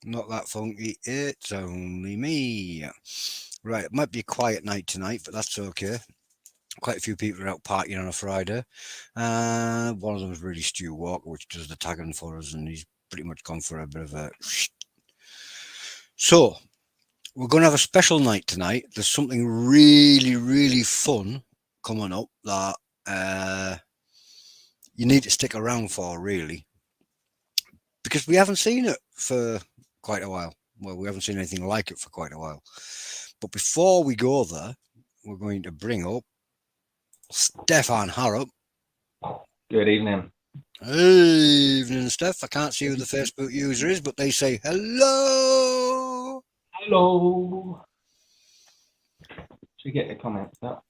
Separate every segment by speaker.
Speaker 1: Not that funky. It's only me. Right, it might be a quiet night tonight, but that's okay. Quite a few people are out partying on a Friday. One of them is really Stu Walker, which does the tagging for us, and he's pretty much gone for a bit of a. So, we're going to have a special night tonight. There's something really, really fun coming up that you need to stick around for, really, because we haven't seen it for quite a while. Well, we haven't seen anything like it for quite a while. But before we go there, we're going to bring up Stefan Harrop.
Speaker 2: Good evening.
Speaker 1: Evening, Steph. I can't see who the Facebook user is, but they say hello.
Speaker 2: Hello. Should we get the comments up?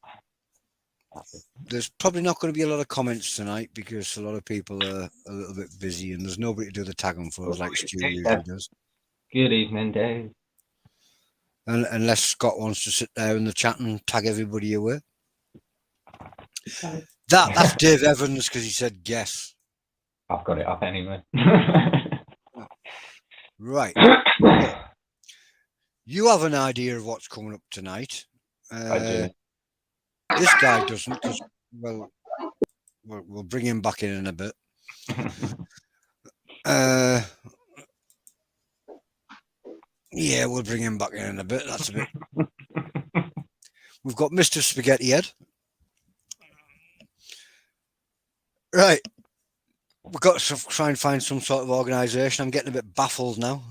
Speaker 1: There's probably not going to be a lot of comments tonight because a lot of people are a little bit busy and there's nobody to do the tagging for us like Stu usually does.
Speaker 2: Good evening, Dave.
Speaker 1: And unless Scott wants to sit there in the chat and tag everybody away. That's Dave Evans because he said guess.
Speaker 2: I've got it up anyway.
Speaker 1: Right. You have an idea of what's coming up tonight.
Speaker 2: I do.
Speaker 1: This guy doesn't because, well, we'll bring him back in a bit. Yeah, we'll bring him back in a bit. That's a bit. We've got Mr. Spaghetti Head. Right. We've got to try and find some sort of organisation. I'm getting a bit baffled now.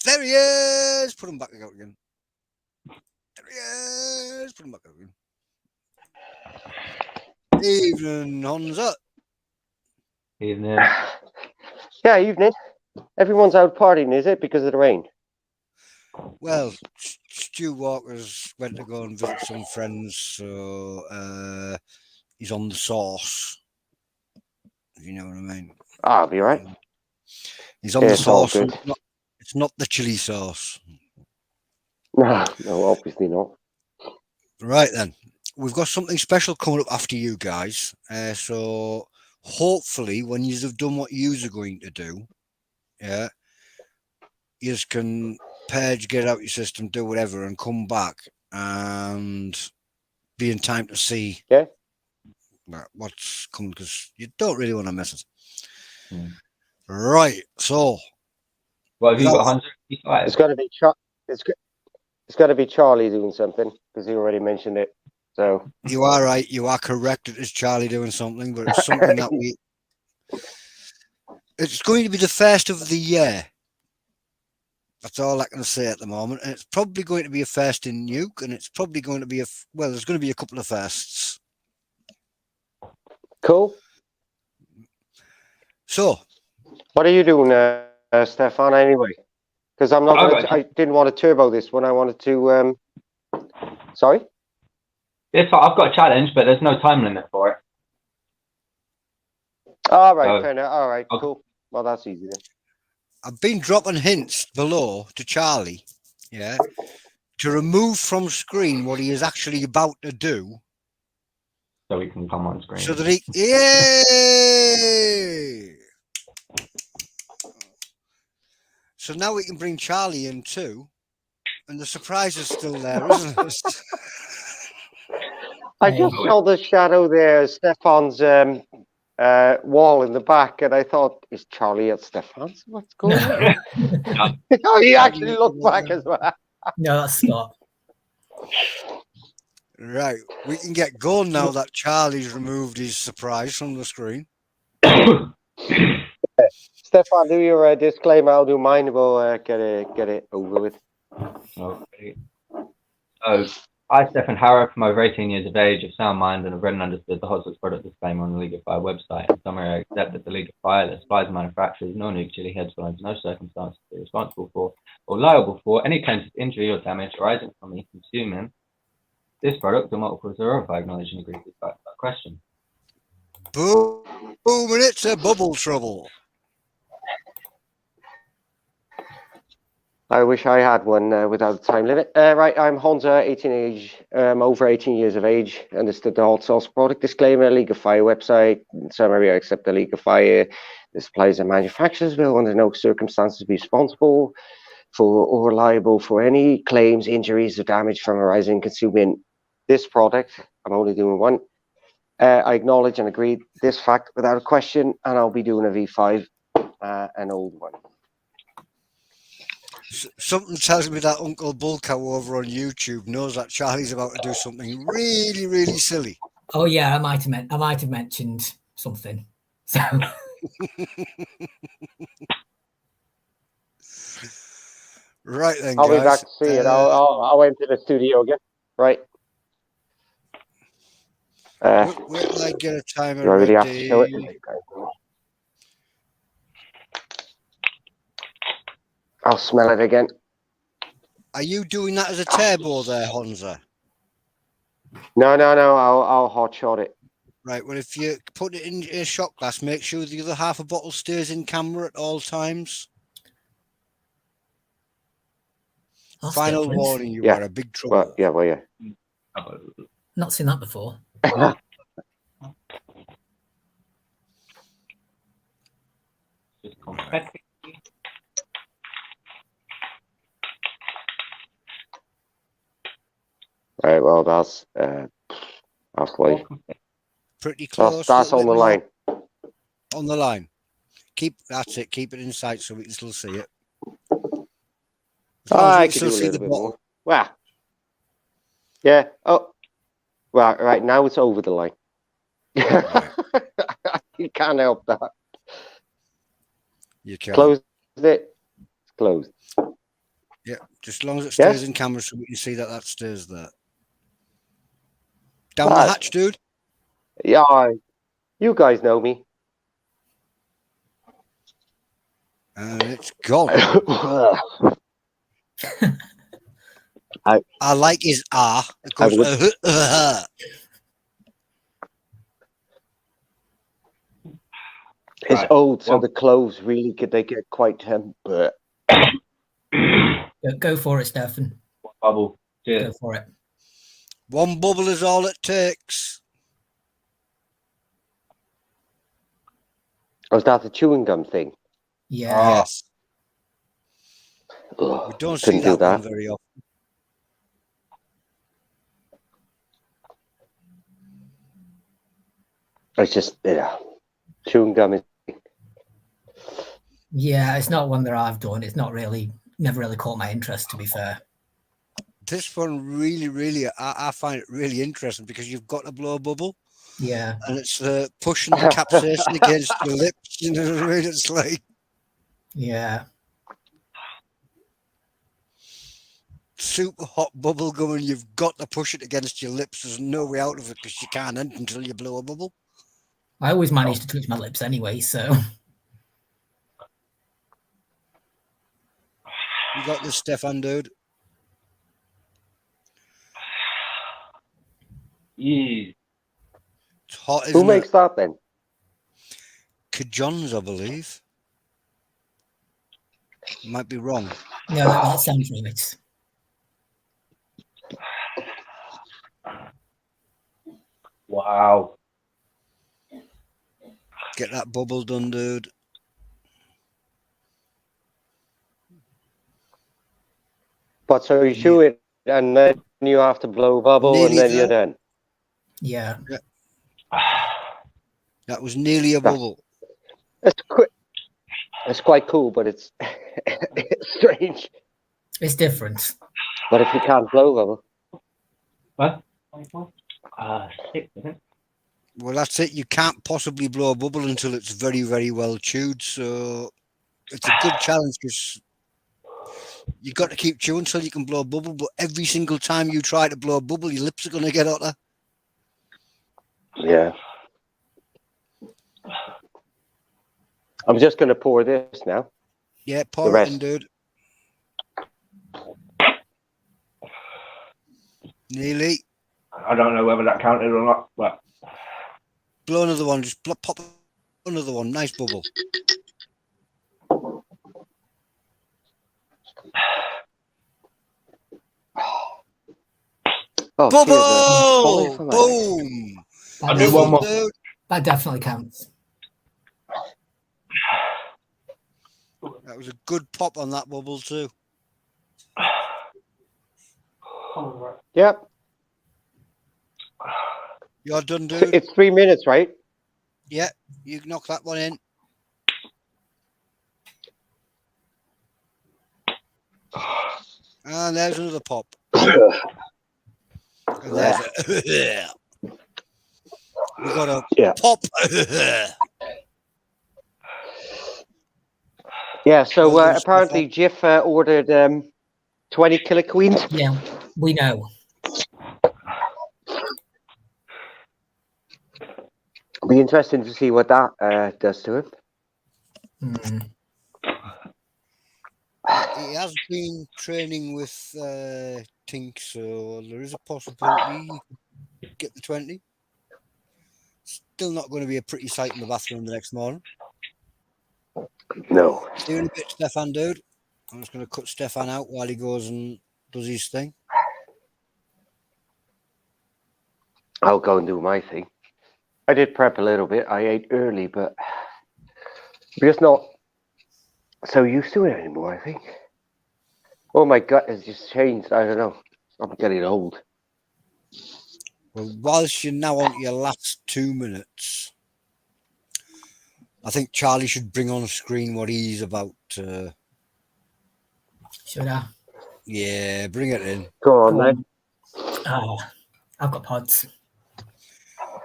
Speaker 1: There he is! Put him back out again. There he is! Put him back out again. Evening, Honza.
Speaker 2: Evening.
Speaker 3: Yeah, evening. Everyone's out partying, is it, because of the rain?
Speaker 1: Well, Stu Walker's went to go and visit some friends, so he's on the sauce. If you know what I mean.
Speaker 3: Ah, I'll be right.
Speaker 1: He's on the sauce. It's not the chili sauce.
Speaker 3: No, obviously not.
Speaker 1: Right then, we've got something special coming up after you guys. So hopefully, when you have done what you are going to do, yeah, you can purge, get out your system, do whatever, and come back and be in time to see what's coming because you don't really want to miss it. Right. So,
Speaker 2: well, have you got 155?
Speaker 3: It's got to be it's got to be Charlie doing something because he already mentioned it. So
Speaker 1: you are right. You are correct. It is Charlie doing something, but it's something that we. It's going to be the first of the year. That's all I can say at the moment. And it's probably going to be a first in Nuke, and it's probably going to be there's going to be a couple of firsts.
Speaker 3: Cool.
Speaker 1: So,
Speaker 3: what are you doing, Stefan? Anyway, because I'm not. I didn't want to turbo this one. I wanted to. Sorry.
Speaker 2: Yes, I've got a challenge, but there's no time limit for it.
Speaker 3: All right, fair enough. All right, cool. Well, that's easy then.
Speaker 1: I've been dropping hints below to Charlie, yeah, to remove from screen what he is actually about to do.
Speaker 2: So he can come on screen.
Speaker 1: So that he, yay! So now we can bring Charlie in too, and the surprise is still there, isn't it?
Speaker 3: I just saw the shadow there, Stefan's wall in the back, and I thought, is Charlie at Stefan's? What's going on? Oh, he actually looked back as well.
Speaker 4: No, that's Scott.
Speaker 1: Right, we can get going now that Charlie's removed his surprise from the screen.
Speaker 3: Stefan, do your disclaimer. I'll do mine. We'll get it over with.
Speaker 2: Okay. So, I, Stefan Harrop, I'm over 18 years of age, of sound mind, and have read and understood the hot sauce product disclaimer on the League of Fire website. In summary, I accept that the League of Fire, that supplies and manufacturers no-nuke Chilli-heads will under no circumstances be responsible for or liable for any claims of injury or damage arising from me consuming this product or multiple or if I acknowledge and agree with that question.
Speaker 1: Boom, and it's a bubble trouble.
Speaker 3: I wish I had one without a time limit. Right, I'm Honza, over 18 years of age. Understood the hot sauce product disclaimer, League of Fire website. In summary, I accept the League of Fire, The suppliers and manufacturers will, under no circumstances, be responsible for or liable for any claims, injuries, or damage from arising consuming this product. I'm only doing one. I acknowledge and agree this fact without a question, and I'll be doing a V5, an old one.
Speaker 1: Something tells me that Uncle Bullcow over on YouTube knows that Charlie's about to do something really, really silly.
Speaker 4: Oh yeah, I might have mentioned something. So
Speaker 1: right then,
Speaker 3: I'll
Speaker 1: guys.
Speaker 3: be back to see it. I'll enter the studio again. Right.
Speaker 1: Wait till I get a timer
Speaker 3: Do I really
Speaker 1: ready.
Speaker 3: have to show it? I'll smell it again.
Speaker 1: Are you doing that as a turbo there, Honza?
Speaker 3: No. I'll hot shot it.
Speaker 1: Right, well, if you put it in a shot glass, make sure the other half a bottle stays in camera at all times.
Speaker 4: that's
Speaker 1: Final
Speaker 4: different.
Speaker 1: warning, you
Speaker 3: Yeah.
Speaker 1: are a big trouble.
Speaker 3: Well, yeah.
Speaker 4: Not seen that before.
Speaker 2: Just confetti.
Speaker 3: Right, well, that's halfway.
Speaker 1: Pretty close.
Speaker 3: That's on the line.
Speaker 1: On the line. That's it. Keep it in sight so we can still see it.
Speaker 3: I could do a little bit more. Well, yeah. Oh, well, right now it's over the line. You can't help that.
Speaker 1: You can.
Speaker 3: Close it. It's closed.
Speaker 1: Yeah, just as long as it stays
Speaker 3: Yes?
Speaker 1: in camera so we can see that stays there. Down
Speaker 3: Ah.
Speaker 1: the hatch, dude.
Speaker 3: Yeah, you guys know me.
Speaker 1: And it's gone.
Speaker 3: I
Speaker 1: like his ah. It goes,
Speaker 3: would- It's
Speaker 2: Right.
Speaker 3: old, so
Speaker 2: Well-
Speaker 3: the cloves really they get quite but
Speaker 4: Go for it, Stefan.
Speaker 2: Bubble.
Speaker 4: Go
Speaker 2: Cheers.
Speaker 4: for it.
Speaker 1: one bubble is all it takes.
Speaker 3: was that the chewing gum thing?
Speaker 4: Yeah.
Speaker 1: Yes.
Speaker 3: Ugh,
Speaker 1: We don't see
Speaker 3: couldn't do
Speaker 1: that one
Speaker 3: that.
Speaker 1: very often.
Speaker 3: It's just chewing gum is.
Speaker 4: Yeah, it's not one that I've done. It's not really, never really caught my interest, to be fair.
Speaker 1: This one really, I find it really interesting because you've got to blow a bubble
Speaker 4: Yeah.
Speaker 1: and it's pushing the capsaicin against your lips. You know what I mean? It's like
Speaker 4: Yeah.
Speaker 1: super hot bubble gum and you've got to push it against your lips. There's no way out of it because you can't end until you blow a bubble.
Speaker 4: I always manage to touch my lips anyway, so.
Speaker 1: You got this, Stefan, dude.
Speaker 2: Yeah.
Speaker 1: It's hot, isn't
Speaker 3: Who
Speaker 1: it?
Speaker 3: makes that then?
Speaker 1: John's, I believe. Might be wrong.
Speaker 4: No, that sounds right.
Speaker 2: Wow.
Speaker 1: Get that bubble done, dude.
Speaker 3: But so you chew it and then you have to blow a bubble
Speaker 1: Nearly
Speaker 3: and then
Speaker 1: there.
Speaker 3: you're done.
Speaker 4: Yeah.
Speaker 1: That was nearly a bubble.
Speaker 3: It's quite cool, but it's it's strange.
Speaker 4: It's different.
Speaker 3: But if you can't blow a bubble,
Speaker 2: What? 6, isn't it?
Speaker 1: Well, that's it. You can't possibly blow a bubble until it's very well chewed. So it's a good challenge because you've got to keep chewing until you can blow a bubble. But every single time you try to blow a bubble, your lips are going to get hotter.
Speaker 3: yeah. I'm just going to pour this now.
Speaker 1: Yeah, pour
Speaker 3: The
Speaker 1: it
Speaker 3: rest.
Speaker 1: in, dude. Nearly.
Speaker 2: I don't know whether that counted or not, but
Speaker 1: Blow another one. Just pop another one. Nice bubble.
Speaker 3: Oh,
Speaker 1: Bubble!
Speaker 3: cheers, man.
Speaker 1: Boom!
Speaker 2: I'll do one more.
Speaker 1: Dude.
Speaker 4: That definitely counts.
Speaker 1: That was a good pop on that bubble too.
Speaker 3: Yep.
Speaker 1: You're done, dude.
Speaker 3: It's 3 minutes, right?
Speaker 1: Yeah, you knock that one in. And there's another pop. And there's a we got a pop.
Speaker 3: Yeah, so
Speaker 1: Well done,
Speaker 3: apparently Jiff ordered 20 killer queens.
Speaker 4: Yeah, we know.
Speaker 3: It'll be interesting to see what that does to him.
Speaker 4: Mm.
Speaker 1: He has been training with Tink, so there is a possibility he could get the 20. Still not going to be a pretty sight in the bathroom the next morning.
Speaker 3: No.
Speaker 1: See you in a bit, Stefan, dude. I'm just going to cut Stefan out while he goes and does his thing.
Speaker 3: I'll go and do my thing. I did prep a little bit. I ate early, but I'm just not so used to it anymore, I think. Oh, my gut has just changed. I don't know. I'm getting old.
Speaker 1: Well, whilst you're now on to your last 2 minutes, I think Charlie should bring on screen what he's about.
Speaker 4: Should I?
Speaker 1: Yeah, bring it in.
Speaker 3: Go on, then.
Speaker 4: Oh, I've got pods.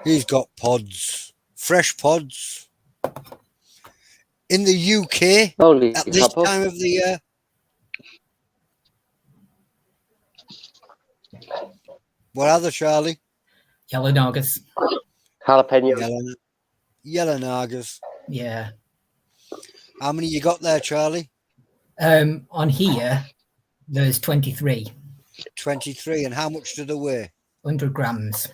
Speaker 1: He's got pods, fresh pods. In the UK,
Speaker 3: Only
Speaker 1: at
Speaker 3: a
Speaker 1: this
Speaker 3: couple.
Speaker 1: time of the year. What other, Charlie?
Speaker 4: Yellow Nagas.
Speaker 3: Jalapeno.
Speaker 1: Yellow Nagas.
Speaker 4: Yeah.
Speaker 1: How many you got there, Charlie?
Speaker 4: On here, there's 23.
Speaker 1: 23. And how much do they weigh?
Speaker 4: 100 grams.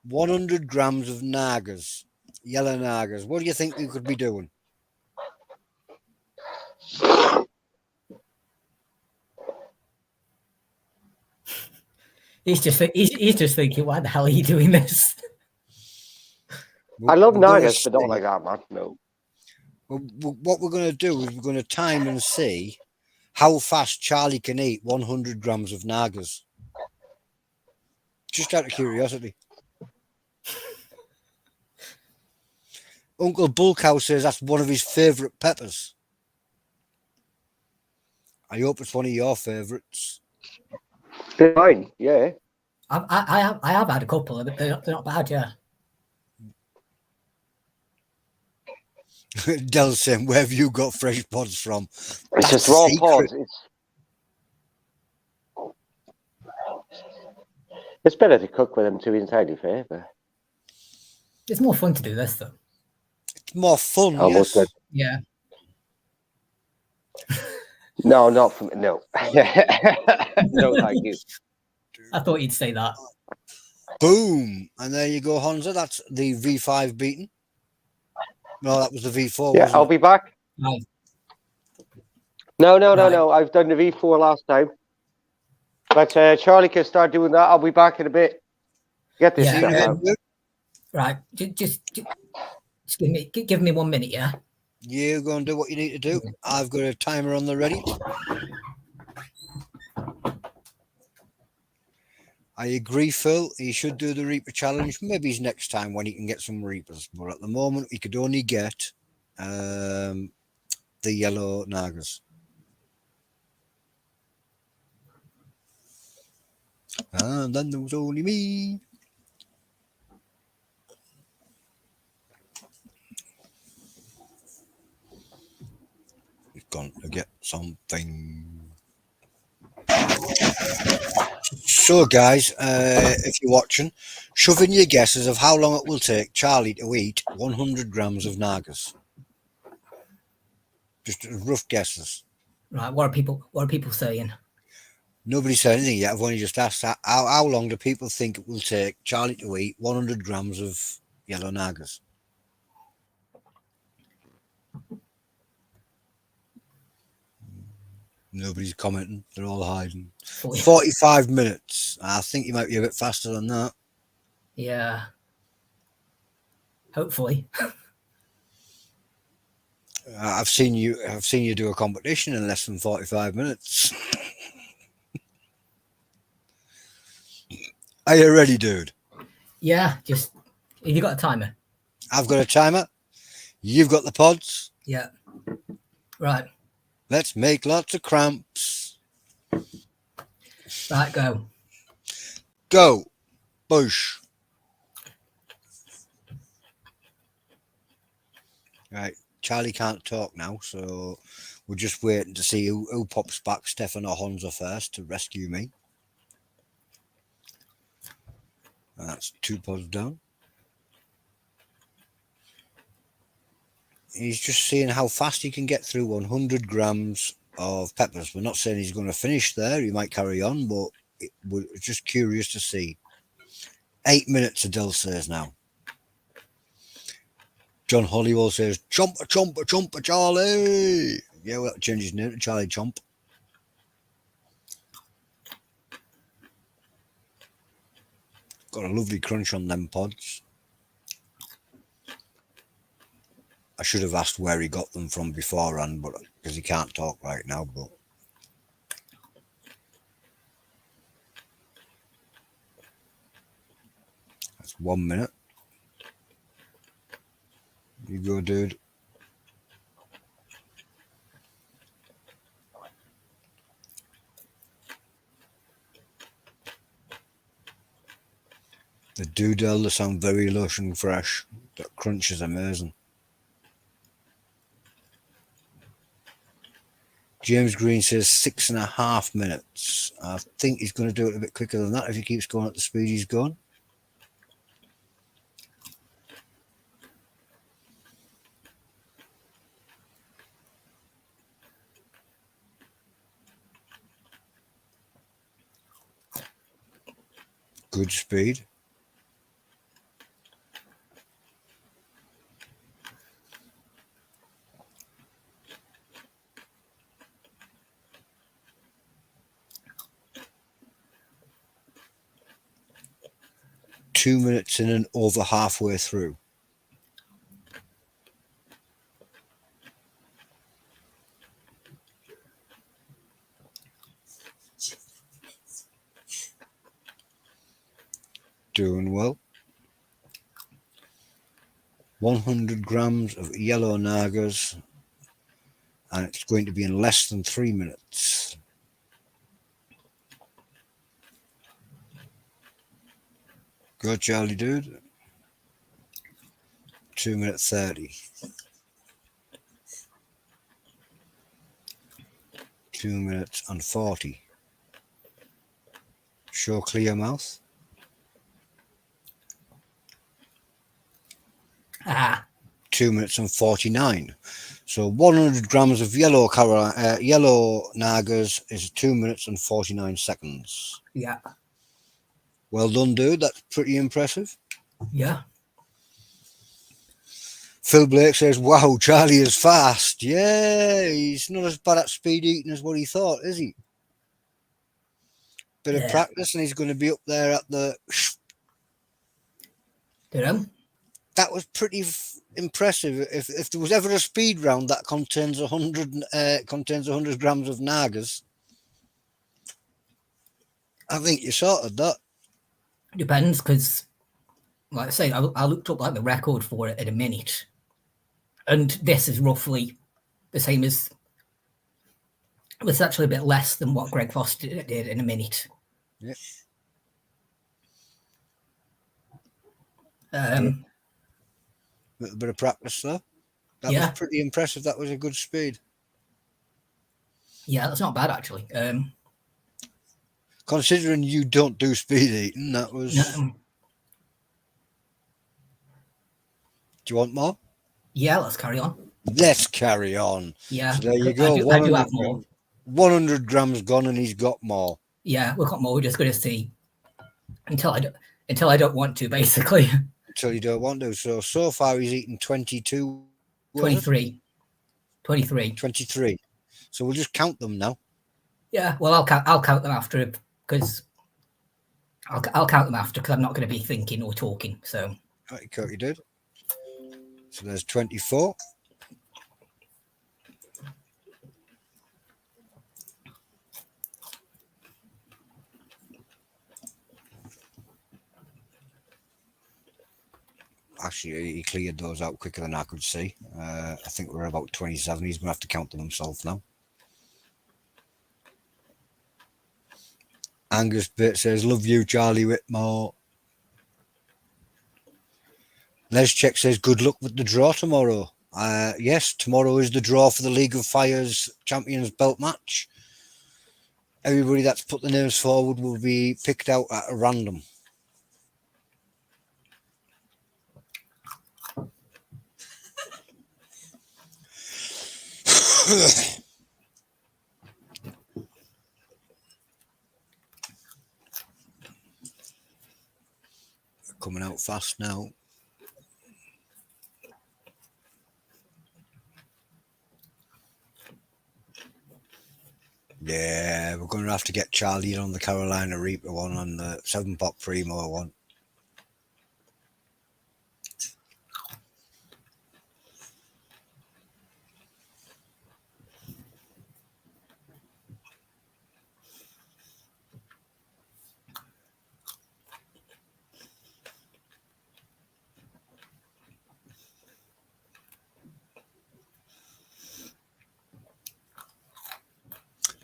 Speaker 1: 100 grams of Nagas. Yellow Nagas. What do you think we could be doing?
Speaker 4: He's just thinking, why the hell are you doing this?
Speaker 3: I love Nagas, but not like that, man. No.
Speaker 1: What we're going to do is we're going to time and see how fast Charlie can eat 100 grams of Nagas. Just out of curiosity. Uncle Bullcow says that's one of his favourite peppers. I hope it's one of your favourites.
Speaker 3: They're fine, yeah.
Speaker 4: I have had a couple, but they're not bad, yeah.
Speaker 1: Dell's saying, where have you got fresh pods from?
Speaker 3: It's
Speaker 1: That's
Speaker 3: just raw
Speaker 1: secret.
Speaker 3: pods. It's better to cook with them, to be entirely fair. But
Speaker 4: It's more fun to do this, though.
Speaker 1: It's more fun,
Speaker 3: almost
Speaker 1: yes.
Speaker 3: good.
Speaker 4: Yeah.
Speaker 3: No, not from no. No, thank you.
Speaker 4: I thought you'd say that.
Speaker 1: Boom. And there you go, Honza. That's the V5 beaten. No, that was the V4.
Speaker 3: Yeah,
Speaker 1: wasn't
Speaker 3: I'll
Speaker 1: it?
Speaker 3: be back.
Speaker 4: Right.
Speaker 3: No.
Speaker 4: Right.
Speaker 3: I've done the V4 last time. But Charlie can start doing that. I'll be back in a bit. Get this
Speaker 4: Yeah.
Speaker 3: stuff out.
Speaker 4: Right. Just give me 1 minute, yeah?
Speaker 1: You go and do what you need to do. I've got a timer on the ready. I agree, Phil. He should do the Reaper challenge. Maybe it's next time when he can get some Reapers. But at the moment, he could only get the yellow Nagas. And then there was only me. He's gone to get something. So, guys, if you're watching, shove in your guesses of how long it will take Charlie to eat 100 grams of Nagas. Just rough guesses.
Speaker 4: Right. What are people saying?
Speaker 1: Nobody said anything yet. I've only just asked how long do people think it will take Charlie to eat 100 grams of yellow Nagas? Nobody's commenting. They're all hiding. 45 minutes. I think you might be a bit faster than that.
Speaker 4: Yeah. Hopefully.
Speaker 1: I've seen you do a competition in less than 45 minutes. Are you ready, dude?
Speaker 4: Yeah, just have you got a timer?
Speaker 1: I've got a timer. You've got the pods.
Speaker 4: Yeah. Right.
Speaker 1: Let's make lots of cramps.
Speaker 4: Right, go.
Speaker 1: Go. Bush. Right. Charlie can't talk now, so we're just waiting to see who pops back, Stefan or Honza first to rescue me. That's 2 pods down. He's just seeing how fast he can get through 100 grams of peppers. We're not saying he's going to finish there. He might carry on, but we're just curious to see. 8 minutes, Adele says now. John Hollywell says, Chomper, chomper, chomper, Charlie. Yeah, we'll have to change his name to Charlie Chomp. Got a lovely crunch on them pods. I should have asked where he got them from beforehand, but because he can't talk right now. But that's 1 minute. You go, dude. The doodle, they sound very lush and fresh. That crunch is amazing. James Green says 6.5 minutes. I think he's going to do it a bit quicker than that if he keeps going at the speed he's going. Good speed. Two minutes in and over halfway through. Doing well. 100 grams of yellow nagas, and it's going to be in less than 3 minutes. Go, Charlie, dude. 2 minutes 30. 2 minutes and 40. Show clear mouth.
Speaker 4: Ah.
Speaker 1: 2 minutes and 49. So 100 grams of yellow nagas is 2 minutes and 49 seconds.
Speaker 4: Yeah.
Speaker 1: Well done, dude. That's pretty impressive.
Speaker 4: Yeah.
Speaker 1: Phil Blake says, wow, Charlie is fast. Yeah, he's not as bad at speed eating as what he thought, is he? Bit of practice and he's going to be up there at the... That was pretty impressive. If there was ever a speed round that contains 100 grams of nagas, I think you sorted that.
Speaker 4: Depends, because, like I say, I looked up like the record for it in a minute, and this is roughly the same as. It's actually a bit less than what Greg Foster did in a minute.
Speaker 1: Yeah. Little bit of practice there. That was pretty impressive. That was a good speed.
Speaker 4: Yeah, that's not bad actually.
Speaker 1: Considering you don't do speed eating, that was. Do you want more?
Speaker 4: Yeah, let's carry on.
Speaker 1: Let's carry on.
Speaker 4: Yeah,
Speaker 1: so there you go.
Speaker 4: I do have more.
Speaker 1: 100 grams gone, and he's got more.
Speaker 4: Yeah, we've got more. We're just going to see until I don't want to, basically.
Speaker 1: Until you don't want to. So far he's eaten 22.
Speaker 4: 23. 23.
Speaker 1: 23. So we'll just count them now.
Speaker 4: Yeah, well, I'll count them after, because I'll count them after, because I'm not going to be thinking or talking. So.
Speaker 1: Right, you did. So there's 24. actually, he cleared those out quicker than I could see. I think we're about 27. He's going to have to count them himself now. Angus Bit says, love you, Charlie Whitmore. Les Check says, good luck with the draw tomorrow. Yes, tomorrow is the draw for the League of Fire's Champions Belt match. Everybody that's put the names forward will be picked out at a random. Coming out fast now. Yeah, we're going to have to get Charlie in on the Carolina Reaper one and the 7-pot Primo one.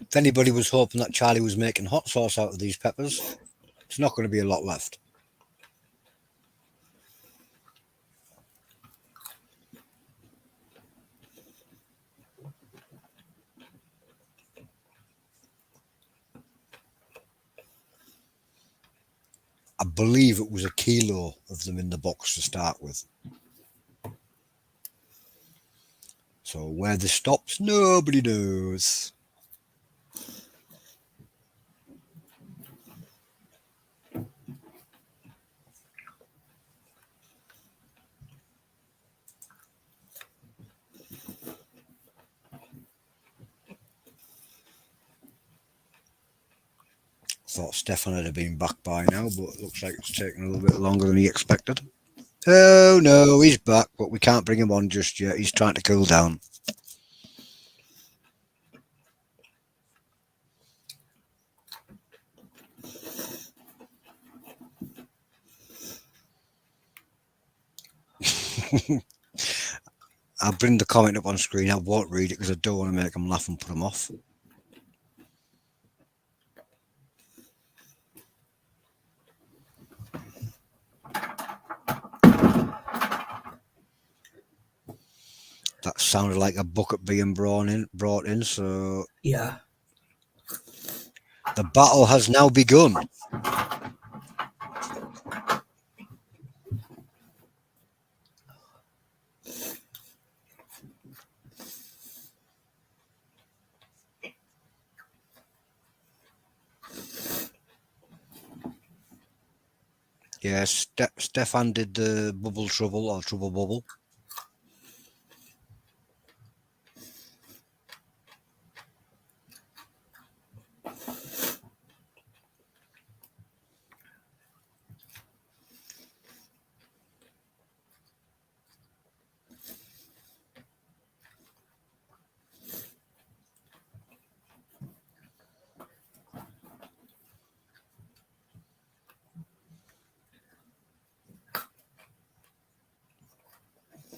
Speaker 1: If anybody was hoping that Charlie was making hot sauce out of these peppers, it's not going to be a lot left. I believe it was 1 kilo of them in the box to start with. So where this stops, nobody knows. Thought Stefan had been back by now, but it looks like it's taking a little bit longer than he expected. Oh no, he's back, but we can't bring him on just yet. He's trying to cool down. I'll bring the comment up on screen. I won't read it because I don't want to make them laugh and put them off. That sounded like a bucket being brought in. So
Speaker 4: Yeah.
Speaker 1: the battle has now begun. Yes, Stefan did the bubble trouble or trouble bubble.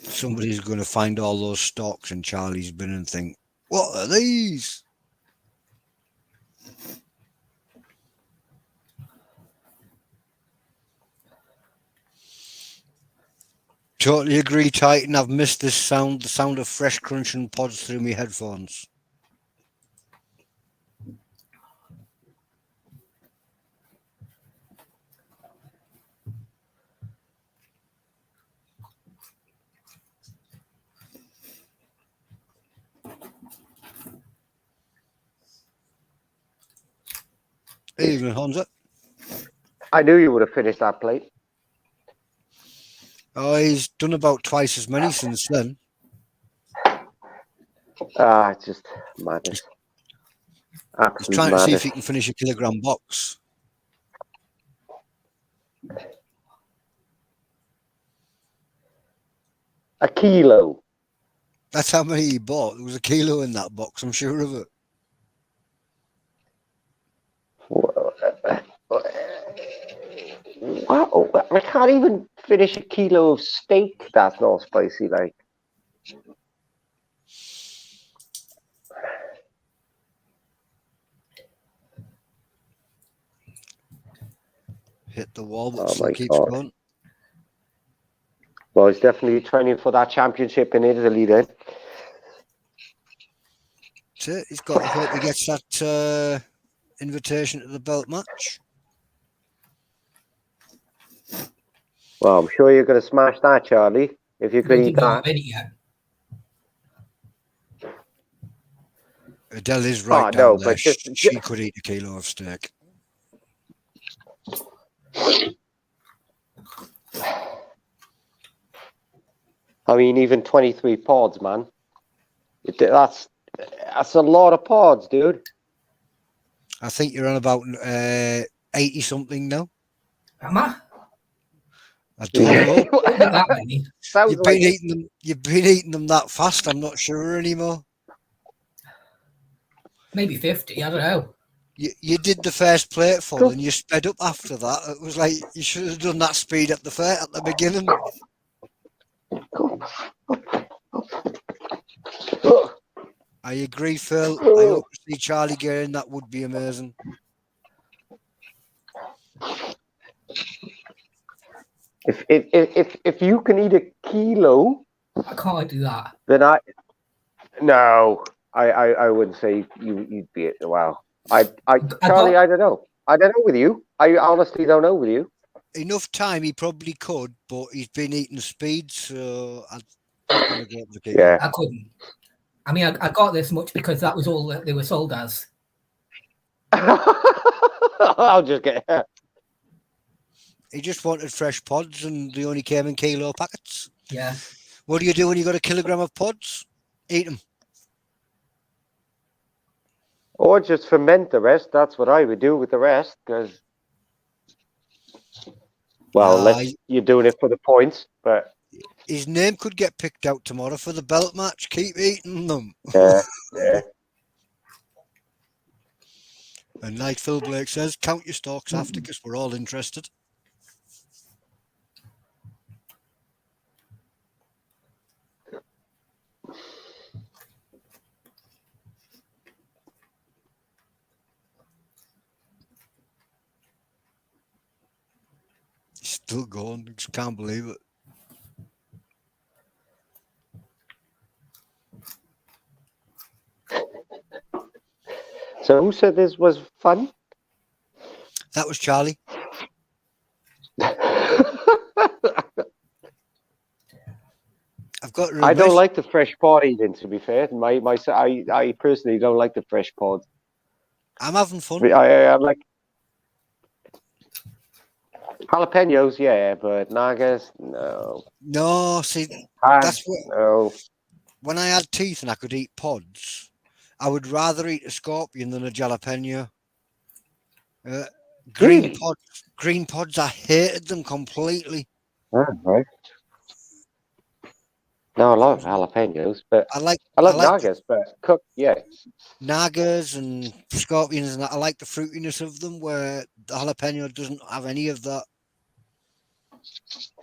Speaker 1: Somebody's going to find all those stalks in Charlie's bin and think, what are these? Totally agree, Titan. I've missed this sound, the sound of fresh crunching pods through my headphones. Evening, Honza.
Speaker 3: I knew you would have finished that plate.
Speaker 1: Oh, he's done about twice as many since then.
Speaker 3: It's just madness.
Speaker 1: He's
Speaker 3: Absolute
Speaker 1: trying to see
Speaker 3: madness.
Speaker 1: if he can finish a kilogram box.
Speaker 3: A kilo.
Speaker 1: That's how many he bought. There was 1 kilo in that box, I'm sure of it.
Speaker 3: Wow, I can't even finish a kilo of steak that's not spicy. Like,
Speaker 1: Hit the wall, but
Speaker 3: oh
Speaker 1: still
Speaker 3: my
Speaker 1: keeps
Speaker 3: God.
Speaker 1: going.
Speaker 3: Well, he's definitely training for that championship in Italy then.
Speaker 1: That's it. He's got to hope he gets that invitation to the belt match.
Speaker 3: Well, I'm sure you're going to smash that, Charlie, if you
Speaker 4: I
Speaker 3: can
Speaker 4: don't
Speaker 3: eat
Speaker 4: think I'm
Speaker 3: that.
Speaker 4: ready yet.
Speaker 1: Adele is right down
Speaker 3: no,
Speaker 1: there.
Speaker 3: but just
Speaker 1: She could eat a kilo of steak.
Speaker 3: I mean, even 23 pods, man. That's a lot of pods, dude.
Speaker 1: I think you're on about 80 something now.
Speaker 4: Am I?
Speaker 1: I don't know.
Speaker 4: Don't think that many.
Speaker 3: Sounds
Speaker 1: You've
Speaker 3: like
Speaker 1: been eating them. You've been eating them that fast. I'm not sure anymore.
Speaker 4: Maybe 50. I don't know.
Speaker 1: You did the first plateful and you sped up after that. It was like you should have done that speed at the beginning. I agree, Phil. I hope to see Charlie Garen. That would be amazing.
Speaker 3: if you can eat a kilo,
Speaker 4: I can't do that.
Speaker 3: then I wouldn't say you'd be it. Wow. Charlie, I don't know. I don't know with you. I honestly don't know with you.
Speaker 1: Enough time he probably could, but he's been eating speed, so I'm not going to go up the kilo.
Speaker 3: Yeah.
Speaker 4: I couldn't. I mean, I got this much because that was all that they were sold as.
Speaker 3: I'll just get.
Speaker 1: He just wanted fresh pods, and they only came in kilo packets.
Speaker 4: Yeah.
Speaker 1: What do you do when you got a kilogram of pods? Eat them.
Speaker 3: Or just ferment the rest. That's what I would do with the rest, because, well, unless you're doing it for the points, but
Speaker 1: his name could get picked out tomorrow for the belt match. Keep eating them.
Speaker 3: yeah.
Speaker 1: And like Phil Blake says, count your stocks after, because we're all interested. He's still going. Just can't believe it.
Speaker 3: So who said this was fun?
Speaker 1: That was Charlie. I've got to
Speaker 3: I don't
Speaker 1: admit,
Speaker 3: like the fresh pod eating, to be fair. I personally don't like the fresh pod.
Speaker 1: I'm having fun.
Speaker 3: I'm like jalapenos, yeah, but nagas, no.
Speaker 1: No, see, that's what.
Speaker 3: No.
Speaker 1: When I had teeth and I could eat pods, I would rather eat a scorpion than a jalapeno. Green pods, I hated them completely.
Speaker 3: Oh, right. No, I love jalapenos, but
Speaker 1: I like
Speaker 3: nagas, but cooked, yeah.
Speaker 1: nagas and scorpions, and I like the fruitiness of them, where the jalapeno doesn't have any of that.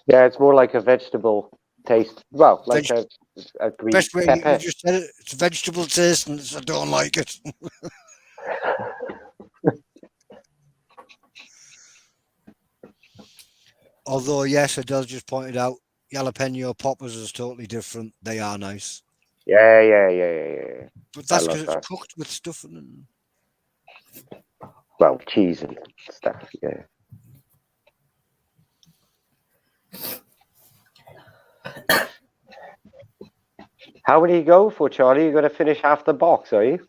Speaker 3: Yeah, it's more like a vegetable taste. Well, like a green
Speaker 1: Best way
Speaker 3: pepper.
Speaker 1: you just said it. It's vegetable taste, and I don't like it. Although, yes, Adele just pointed out, jalapeno poppers is totally different. They are nice.
Speaker 3: Yeah.
Speaker 1: But that's because it's cooked with stuff in it.
Speaker 3: Well, cheese and stuff, yeah. How many you go for, Charlie? You're going to finish half the box, are you?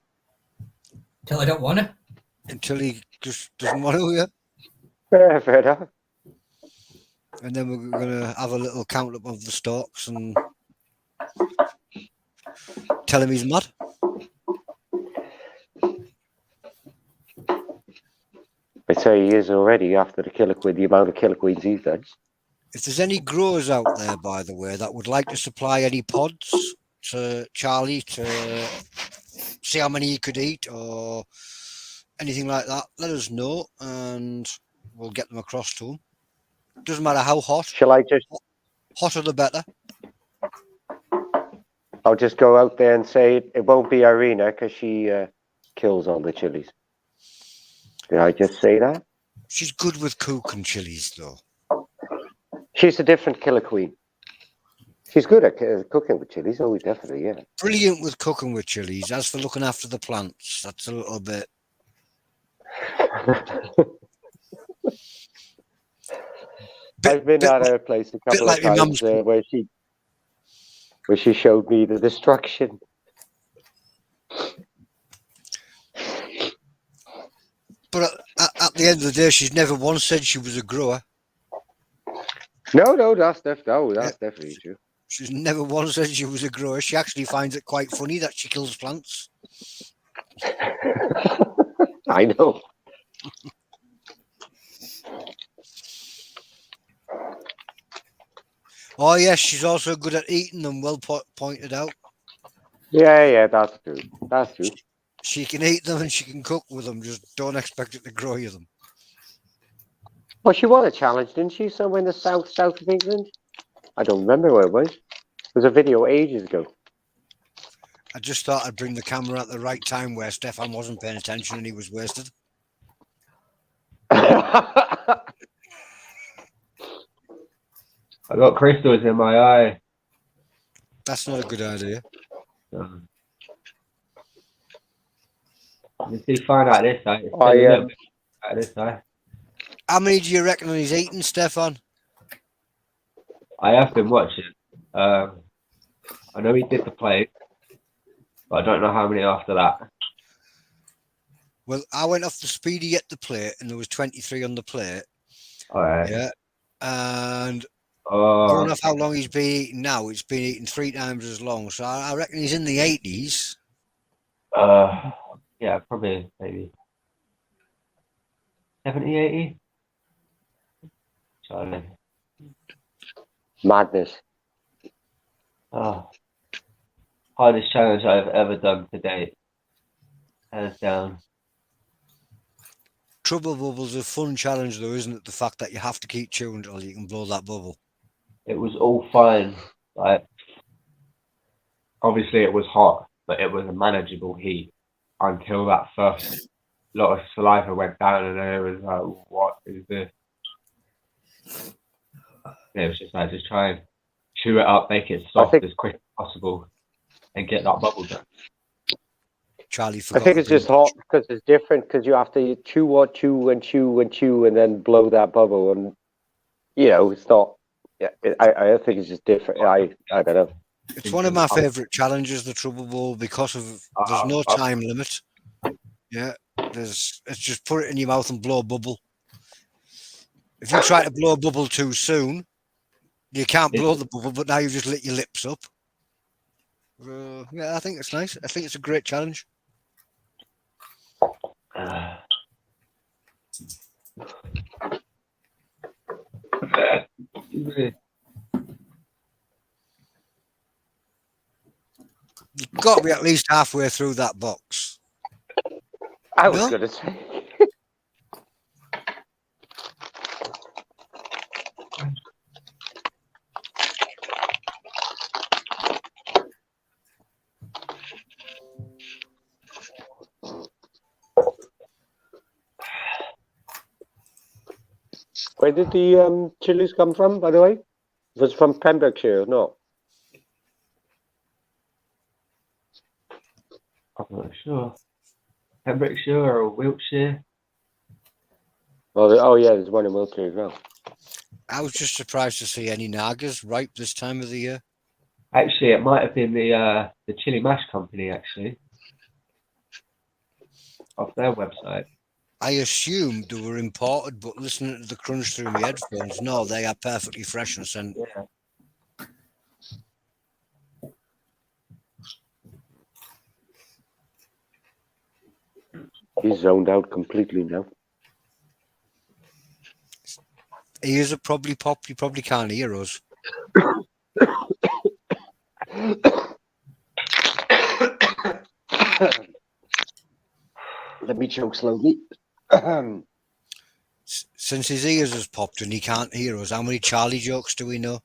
Speaker 4: Till I don't want to.
Speaker 1: Until he just doesn't want to, yeah.
Speaker 3: Yeah, fair enough.
Speaker 1: And then we're going to have a little count up of the stocks and tell him he's mad.
Speaker 3: I'd say he is already after the amount of killer queens he's done.
Speaker 1: If there's any growers out there, by the way, that would like to supply any pods to Charlie to see how many he could eat or anything like that, let us know and we'll get them across to him. Doesn't matter how hot.
Speaker 3: Shall I just?
Speaker 1: Hotter the better.
Speaker 3: I'll just go out there and say it won't be Irina because she kills all the chilies. Did I just say that?
Speaker 1: She's good with cooking chilies, though.
Speaker 3: She's a different killer queen. She's good at cooking with chilies. Oh, definitely, yeah.
Speaker 1: Brilliant with cooking with chilies. As for looking after the plants, that's a little bit.
Speaker 3: I've been at her place a couple of
Speaker 1: like your
Speaker 3: times
Speaker 1: mum's
Speaker 3: where she showed me the destruction.
Speaker 1: But at the end of the day, she's never once said she was a grower.
Speaker 3: No, that's definitely true.
Speaker 1: She's never once said she was a grower. She actually finds it quite funny that she kills plants.
Speaker 3: I know.
Speaker 1: Oh yes, she's also good at eating them. Well pointed out.
Speaker 3: Yeah, that's true. That's true.
Speaker 1: She can eat them and she can cook with them. Just don't expect it to grow you them.
Speaker 3: Well, she won a challenge, didn't she? Somewhere in the south of England. I don't remember where it was. It was a video ages ago.
Speaker 1: I just thought I'd bring the camera at the right time where Stefan wasn't paying attention and he was wasted.
Speaker 2: I got crystals in my eye.
Speaker 1: That's not a good idea.
Speaker 2: You see, find out this side. Out this side.
Speaker 1: How many do you reckon he's eaten, Stefan?
Speaker 2: I have been watching. I know he did the plate, but I don't know how many after that.
Speaker 1: Well, I went off the speed to get the plate, and there was 23 on the plate.
Speaker 2: All right.
Speaker 1: Yeah, and going off how long he's been eating now, it's been eating 3 times as long. So I reckon he's in the 80s.
Speaker 2: Yeah, probably maybe 70, 80. Charlie.
Speaker 3: Madness.
Speaker 2: Hardest challenge I've ever done to date. Hands down.
Speaker 1: Trouble Bubble's a fun challenge, though, isn't it? The fact that you have to keep chewing until you can blow that bubble.
Speaker 2: It was all fine. Like, obviously it was hot, but it was a manageable heat until that first lot of saliva went down, and then it was like, what is this? It was just like, just try and chew it up, make it soft as quick as possible, and get that bubble done.
Speaker 1: Charlie
Speaker 3: I
Speaker 1: forgot.
Speaker 3: think it's just hot because it's different because you have to chew and then blow that bubble, and it's not. Yeah, I think it's just different. I don't know.
Speaker 1: It's one of my favourite challenges, the Trouble Bubble, because of there's no time limit. Yeah, it's just put it in your mouth and blow a bubble. If you try to blow a bubble too soon, you can't blow the bubble, but now you've just lit your lips up. Yeah, I think it's nice. I think it's a great challenge. You've got to be at least halfway through that box.
Speaker 3: I was going to say. Where did the chilies come from, by the way? Was it from Pembrokeshire or not?
Speaker 2: I'm not sure. Pembrokeshire or Wiltshire?
Speaker 3: Oh yeah, there's one in Wiltshire as well.
Speaker 1: I was just surprised to see any Nagas ripe this time of the year.
Speaker 2: Actually, it might have been the Chili Mash Company, actually, off their website.
Speaker 1: I assumed they were imported, but listening to the crunch through my headphones, no, they are perfectly fresh and sent.
Speaker 2: Yeah.
Speaker 3: He's zoned out completely now.
Speaker 1: Ears are probably popped. You probably can't hear us.
Speaker 3: Let me choke slowly.
Speaker 1: Since his ears has popped and he can't hear us, how many Charlie jokes do we know?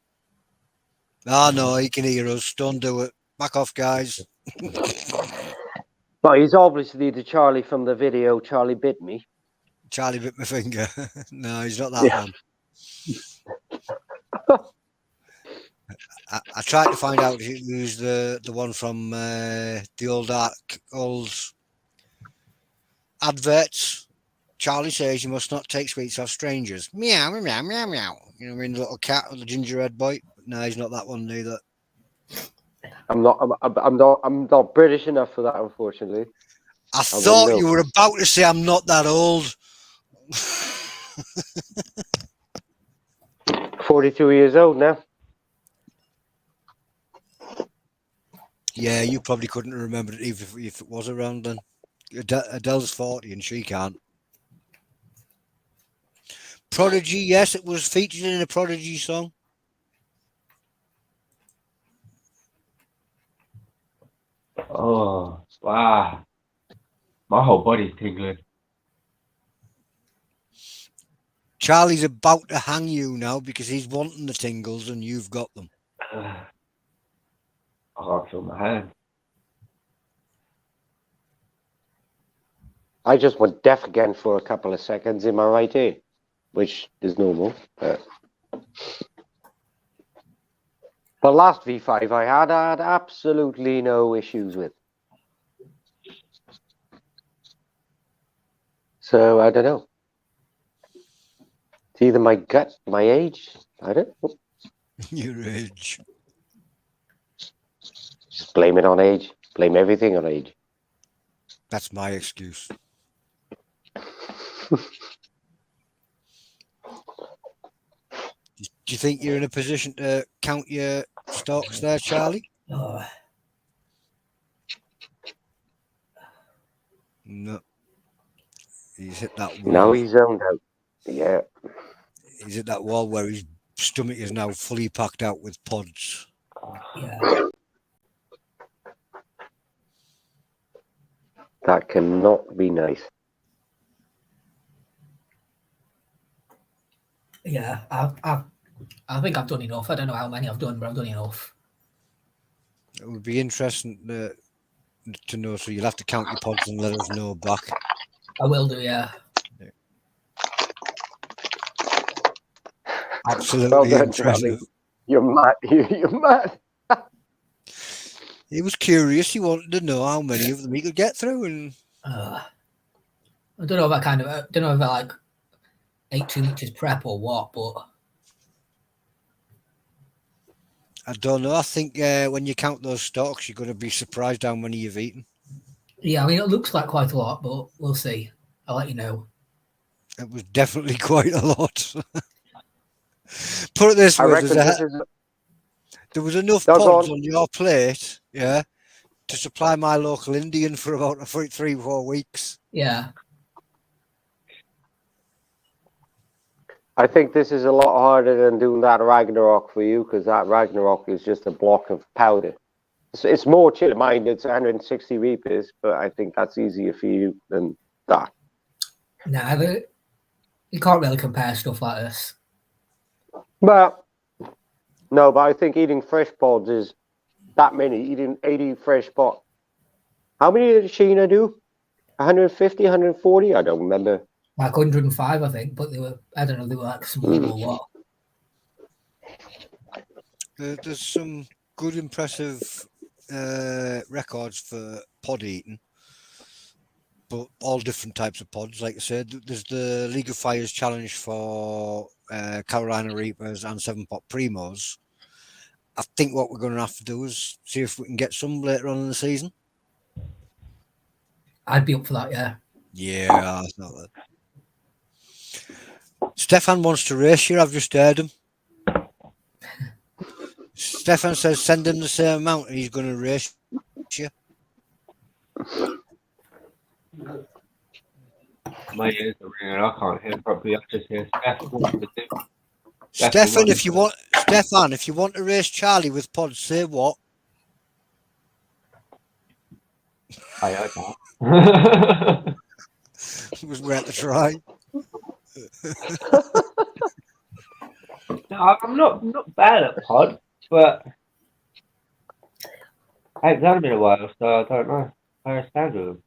Speaker 1: Ah, no, he can hear us. Don't do it. Back off, guys.
Speaker 3: Well, he's obviously the Charlie from the video Charlie Bit Me.
Speaker 1: Charlie bit my finger. No, he's not that one. I tried to find out who's the one from the old adverts. Charlie says you must not take sweets off strangers. Meow, meow, meow, meow. You know what I mean? The little cat with the gingerbread boy. No, he's not that one neither.
Speaker 3: I'm not British enough for that, unfortunately.
Speaker 1: I thought you were about to say I'm not that old.
Speaker 3: 42 years old now.
Speaker 1: Yeah, you probably couldn't remember it even if it was around then. Adele's 40 and she can't. Prodigy, yes, it was featured in a Prodigy song.
Speaker 2: Oh, wow. My whole body's tingling.
Speaker 1: Charlie's about to hang you now because he's wanting the tingles and you've got them.
Speaker 2: I can't feel my hand.
Speaker 3: I just went deaf again for a couple of seconds in my right ear, which is normal. But the last V5 I had absolutely no issues with. So I don't know. It's either my gut, my age. I don't know.
Speaker 1: Your age.
Speaker 3: Just blame it on age. Blame everything on age.
Speaker 1: That's my excuse. Do you think you're in a position to count your stocks there, Charlie?
Speaker 4: Oh,
Speaker 1: No. He's hit that wall.
Speaker 3: Now he's zoned out. Yeah.
Speaker 1: He's hit that wall where his stomach is now fully packed out with pods.
Speaker 4: yeah.
Speaker 3: That cannot be nice.
Speaker 4: Yeah, I think I've done enough. I don't know how many I've done, but I've done enough.
Speaker 1: It would be interesting to know, so you'll have to count your pods and let us know back.
Speaker 4: I will do, yeah.
Speaker 1: Absolutely
Speaker 3: Well done,
Speaker 1: impressive.
Speaker 3: Charlie. You're mad. You're mad.
Speaker 1: He was curious. He wanted to know how many of them he could get through, and
Speaker 4: I don't know if I don't know if I like ate too much as prep or what, but
Speaker 1: I don't know. I think when you count those stocks, you're going to be surprised how many you've eaten.
Speaker 4: yeah, I mean, it looks like quite a lot, but we'll see. I'll let you know.
Speaker 1: It was definitely quite a lot. Put it this
Speaker 3: I
Speaker 1: way:
Speaker 3: reckon this is.
Speaker 1: there was enough
Speaker 3: No, go
Speaker 1: pods
Speaker 3: on.
Speaker 1: on your plate, yeah, to supply my local Indian for about 3-4 weeks.
Speaker 4: Yeah.
Speaker 3: I think this is a lot harder than doing that Ragnarok for you, because that Ragnarok is just a block of powder. It's more chill. Mine, it's 160 reapers, but I think that's easier for you than that.
Speaker 4: Nah, you can't really compare stuff like this.
Speaker 3: Well, no, but I think eating fresh pods is that many. Eating 80 fresh pods. How many did Sheena do? 150, 140? I don't remember.
Speaker 4: Like 105, I think, but they were, I don't know, they were like small or what.
Speaker 1: There's some good, impressive records for pod eating, but all different types of pods. Like I said, there's the League of Fires challenge for Carolina Reapers and 7-pot Primos. I think what we're going to have to do is see if we can get some later on in the season.
Speaker 4: I'd be up for that, yeah.
Speaker 1: Yeah, that's not that. Stefan wants to race you. I've just heard him. Stefan says send him the same amount and he's going to race you.
Speaker 2: My ears are ringing. I can't hear properly. I just hear
Speaker 1: Stefan, if you want to race Charlie with pods, say what?
Speaker 2: I heard that.
Speaker 1: It was worth a try.
Speaker 2: No, I'm not bad at pod, but I haven't done it in a while, so I don't know how I stand with them.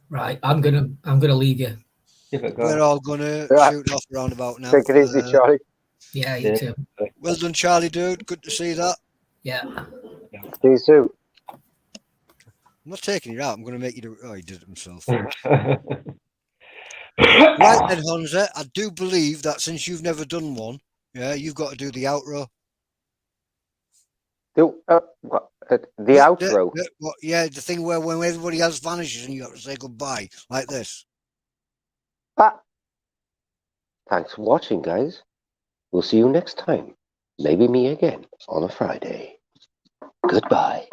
Speaker 4: Right, I'm gonna leave you.
Speaker 2: Give it a
Speaker 1: We're
Speaker 2: go.
Speaker 1: all gonna
Speaker 3: Yeah.
Speaker 1: shoot off around about now.
Speaker 3: Take it easy, Charlie.
Speaker 4: Yeah, you
Speaker 2: Yeah.
Speaker 4: too.
Speaker 1: Well done, Charlie, dude. Good to see that.
Speaker 4: Yeah.
Speaker 3: See you soon.
Speaker 1: I'm not taking you out. I'm going to make you do. Oh, he did it himself.
Speaker 2: Right
Speaker 1: Right then, Honza, I do believe that since you've never done one, yeah, you've got to do the outro.
Speaker 3: The outro.
Speaker 1: Yeah, the thing where when everybody else vanishes and you have to say goodbye, like this.
Speaker 3: Thanks for watching, guys. We'll see you next time. Maybe me again on a Friday. Goodbye.